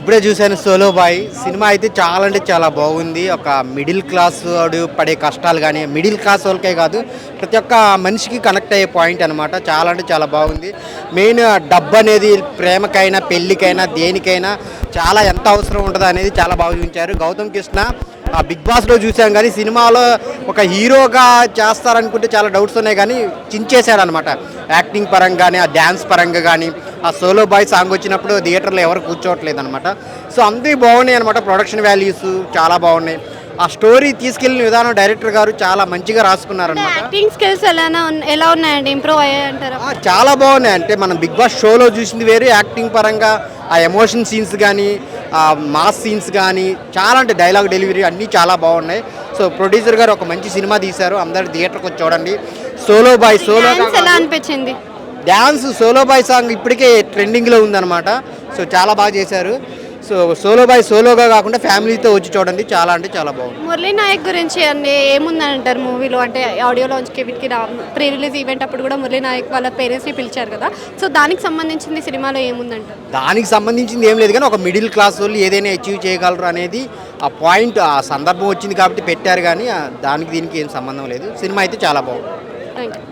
ఇప్పుడే చూశాను solo bye cinema అయితే చాలా అంటే చాలా బాగుంది. ఒక మిడిల్ క్లాస్ వాడు పడే కష్టాలు కానీ మిడిల్ క్లాస్ వాళ్ళకే కాదు ప్రతి ఒక్క మనిషికి కనెక్ట్ అయ్యే పాయింట్ అనమాట. చాలా అంటే చాలా బాగుంది. మెయిన్ డబ్బు అనేది ప్రేమకైనా పెళ్ళికైనా దేనికైనా చాలా ఎంత అవసరం ఉంటుందో అనేది చాలా బాగా చూపించారు. గౌతమ్ కృష్ణ ఆ బిగ్ బాస్లో చూసాం కానీ సినిమాలో ఒక హీరోగా చేస్తారనుకుంటే చాలా డౌట్స్ ఉన్నాయి కానీ చించేశాడు అనమాట. యాక్టింగ్ పరంగా కానీ ఆ డ్యాన్స్ పరంగా కానీ ఆ సోలో బాయ్ సాంగ్ వచ్చినప్పుడు థియేటర్లో ఎవరు కూర్చోవట్లేదు అనమాట. సో అంతే బాగున్నాయి అనమాట. ప్రొడక్షన్ వాల్యూస్ చాలా బాగున్నాయి. ఆ స్టోరీ తీసుకెళ్లిన విధానం డైరెక్టర్ గారు చాలా మంచిగా రాసుకున్నారనమాట. యాక్టింగ్ స్కిల్స్ ఎలా ఉన్నాయండి? ఇంప్రూవ్ అయ్యాయి అంటారా? చాలా బాగున్నాయి. అంటే మనం బిగ్ బాస్ షోలో చూసింది వేరే, యాక్టింగ్ పరంగా ఆ ఎమోషన్ సీన్స్ కానీ ఆ మాస్ సీన్స్ కానీ చాలా అంటే డైలాగ్ డెలివరీ అన్నీ చాలా బాగున్నాయి. సో ప్రొడ్యూసర్ గారు ఒక మంచి సినిమా తీశారు. అందరు థియేటర్కి వచ్చి చూడండి. సోలో బాయ్ ఎలా అనిపించింది? డ్యాన్స్ సోలో బాయ్ సాంగ్ ఇప్పటికే ట్రెండింగ్లో ఉందన్నమాట. సో చాలా బాగా చేశారు. సో సోలో బాయ్ సోలోగా కాకుండా ఫ్యామిలీతో వచ్చి చూడండి. చాలా అంటే చాలా బాగుంది. మురళీ నాయక్ గురించి అన్ని ఏముందని అంటారు మూవీలో? అంటే ఆడియో లాంచ్కి వీటికి ప్రీ రిలీజ్ ఈవెంట్ అప్పుడు కూడా మురళీ నాయక్ వాళ్ళ పేరెంట్స్ని పిలిచారు కదా. సో దానికి సంబంధించింది సినిమాలో ఏముందంటారు? దానికి సంబంధించింది ఏం లేదు కానీ ఒక మిడిల్ క్లాస్ వాళ్ళు ఏదైనా అచీవ్ చేయగలరు అనేది ఆ పాయింట్, ఆ సందర్భం వచ్చింది కాబట్టి పెట్టారు కానీ దానికి దీనికి ఏం సంబంధం లేదు. సినిమా అయితే చాలా బాగుంది. Thank you.